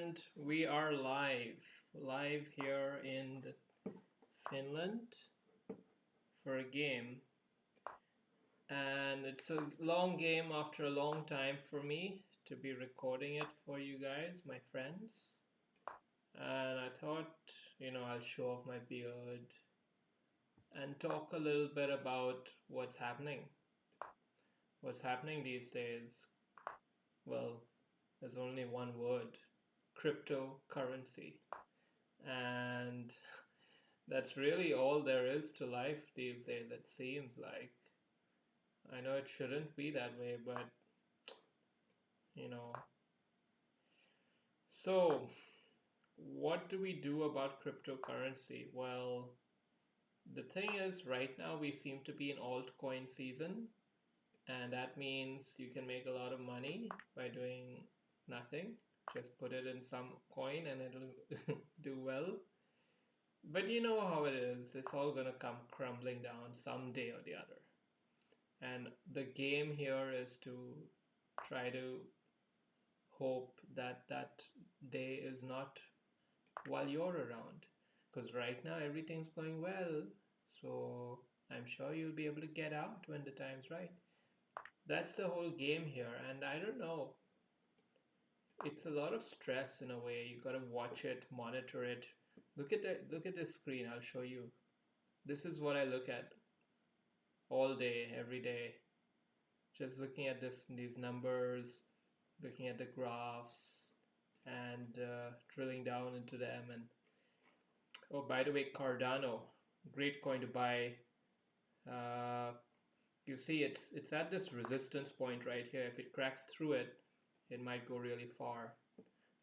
And we are live here in Finland for a game. And it's a long game after a long time for me to be recording it for you guys, my friends. And I thought, I'll show off my beard and talk a little bit about what's happening. What's happening these days? Well, there's only one word: cryptocurrency. And that's really all there is to life these days, it seems like. I know it shouldn't be that way, but you know. So, what do we do about cryptocurrency? Well, the thing is, right now we seem to be in altcoin season, and that means you can make a lot of money by doing nothing. Just put it in some coin and it'll do well. But you know how it is, it's all gonna come crumbling down someday or the other. And the game here is to try to hope that that day is not while you're around. Because right now everything's going well. So I'm sure you'll be able to get out when the time's right. That's the whole game here. And I don't know, it's a lot of stress in a way. You gotta watch it, monitor it. Look at this screen, I'll show you. This is what I look at all day, every day. Just looking at these numbers, looking at the graphs, and drilling down into them. And oh, by the way, Cardano, great coin to buy. Uh, you see, it's at this resistance point right here. If it cracks through it, it might go really far.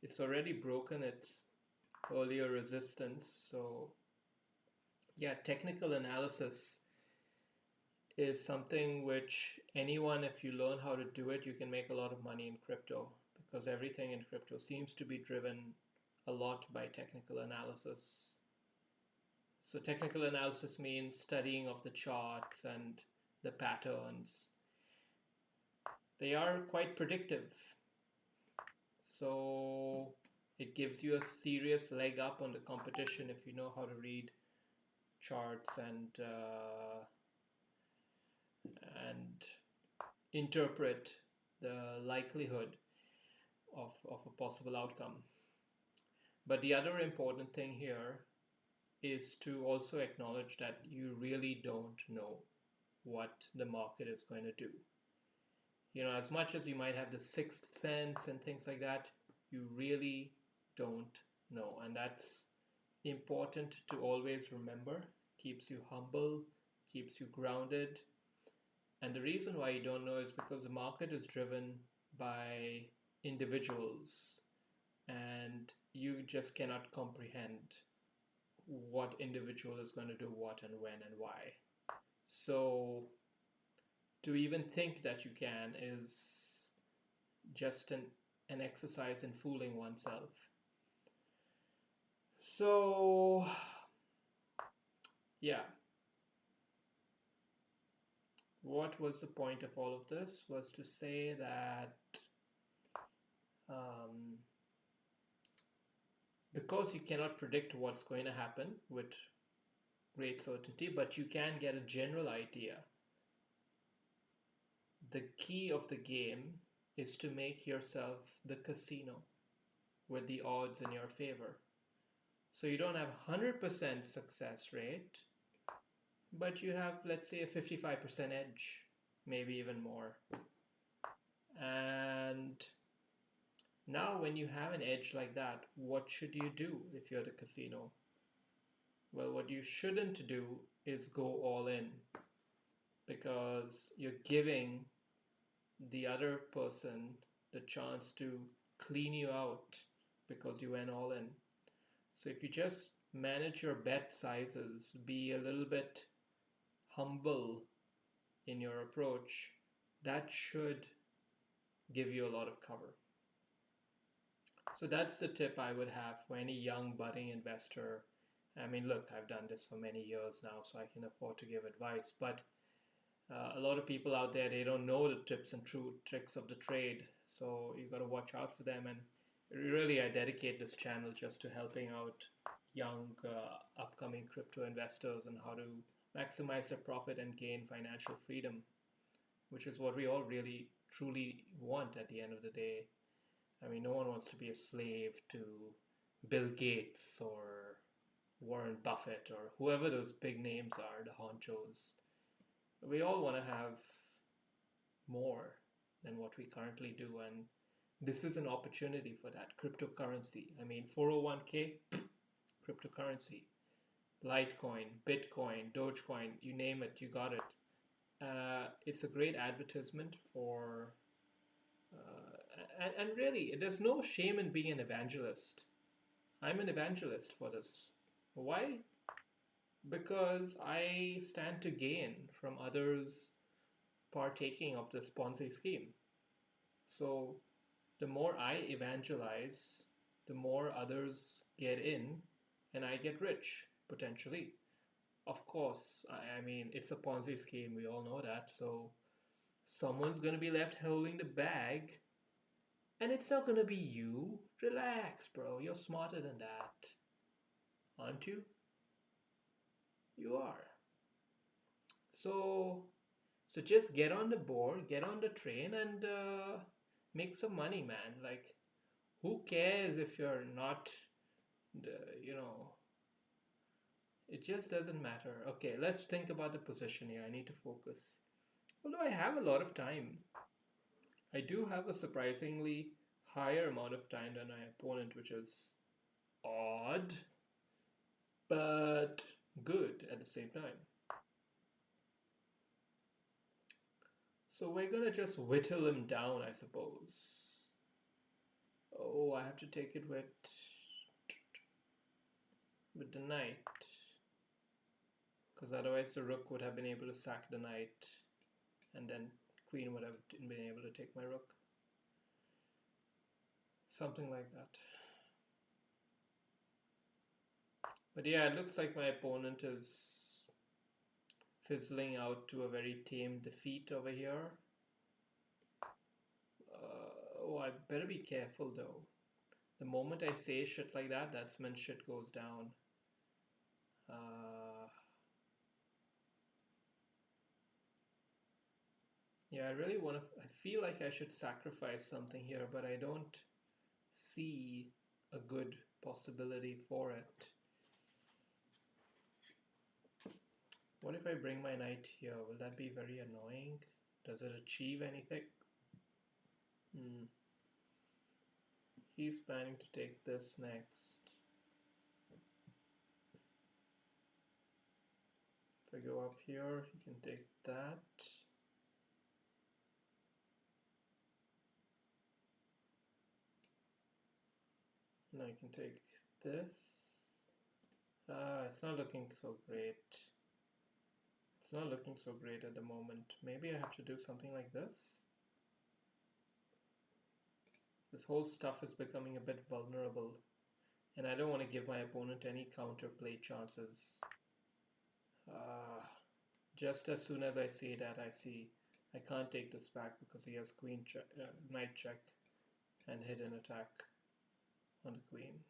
It's already broken its earlier resistance. So yeah, technical analysis is something which anyone, if you learn how to do it, you can make a lot of money in crypto, because everything in crypto seems to be driven a lot by technical analysis. So technical analysis means studying of the charts and the patterns. They are quite predictive. So it gives you a serious leg up on the competition if you know how to read charts and interpret the likelihood of a possible outcome. But the other important thing here is to also acknowledge that you really don't know what the market is going to do. As much as you might have the sixth sense and things like that, you really don't know. And that's important to always remember. Keeps you humble, keeps you grounded. And the reason why you don't know is because the market is driven by individuals, and you just cannot comprehend what individual is going to do what and when and why. So to even think that you can is just an exercise in fooling oneself. So yeah, what was the point of all of this? Was to say that um, because you cannot predict what's going to happen with great certainty, but you can get a general idea. The key of the game is to make yourself the casino with the odds in your favor. So you don't have 100% success rate, but you have, let's say, a 55% edge, maybe even more. And now, when you have an edge like that, what should you do if you're the casino? Well, what you shouldn't do is go all in, because you're giving the other person the chance to clean you out because you went all in. So if you just manage your bet sizes, be a little bit humble in your approach, that should give you a lot of cover. So that's the tip I would have for any young budding investor. I mean, look, I've done this for many years now, so I can afford to give advice. But a lot of people out there, they don't know the tips and true tricks of the trade. So you got to watch out for them. And Really, I dedicate this channel just to helping out young upcoming crypto investors and how to maximize their profit and gain financial freedom, which is what we all really truly want at the end of the day. I mean, no one wants to be a slave to Bill Gates or Warren Buffett or whoever those big names are, the honchos. We all want to have more than what we currently do, and this is an opportunity for that. Cryptocurrency. I mean, 401k, cryptocurrency. Litecoin, Bitcoin, Dogecoin, you name it, you got it. It's a great advertisement for, and really, there's no shame in being an evangelist. I'm an evangelist for this. Why? Because I stand to gain from others partaking of this Ponzi scheme. So the more I evangelize, the more others get in, and I get rich, potentially. Of course, I mean, it's a Ponzi scheme, we all know that. So someone's going to be left holding the bag, and it's not going to be you. Relax, bro. You're smarter than that. Aren't you? You are. So, so just get on the board, get on the train, and make some money, man. Like, who cares if you're not, the, you know, it just doesn't matter. Okay, let's think about the position here. I need to focus. Although I have a lot of time, I do have a surprisingly higher amount of time than my opponent, which is odd, but good at the same time. So we're gonna just whittle him down, I suppose. Oh, I have to take it with the knight, because otherwise the rook would have been able to sack the knight, and then queen would have been able to take my rook. Something like that. But yeah, it looks like my opponent is fizzling out to a very tame defeat over here. Oh, I better be careful though. The moment I say shit like that, that's when shit goes down. Yeah, I really want to. I feel like I should sacrifice something here, but I don't see a good possibility for it. What if I bring my knight here? Will that be very annoying? Does it achieve anything? He's planning to take this next. If I go up here, he can take that. And I can take this. It's not looking so great. It's not looking so great at the moment. Maybe I have to do something like this. This whole stuff is becoming a bit vulnerable, and I don't want to give my opponent any counterplay chances. Just as soon as I say that, I see I can't take this back because he has queen check, knight check, and hidden attack on the queen.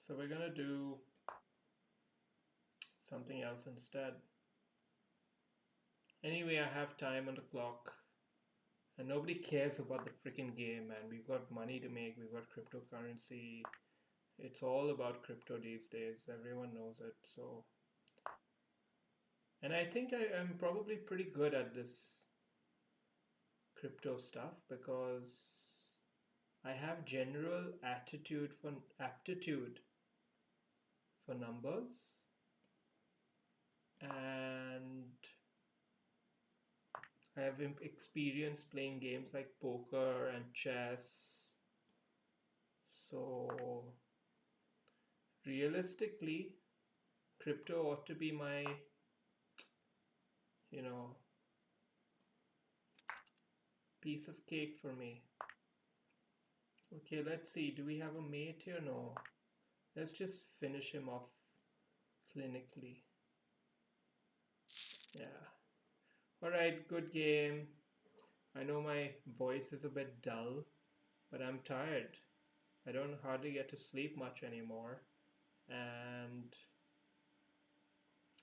So we're gonna do something else instead. Anyway, I have time on the clock, and nobody cares about the freaking game, man. We've got money to make, we've got cryptocurrency. It's all about crypto these days. Everyone knows it. So, and I think I'm probably pretty good at this crypto stuff because I have general aptitude for numbers, and I have experience playing games like poker and chess. So realistically, crypto ought to be my, you know, piece of cake for me. Okay, let's see. Do we have a mate here? No. Let's just finish him off clinically. Yeah. Alright, good game. I know my voice is a bit dull, but I'm tired. I don't hardly get to sleep much anymore, and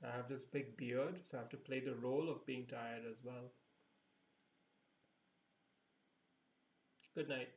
I have this big beard, so I have to play the role of being tired as well. Good night.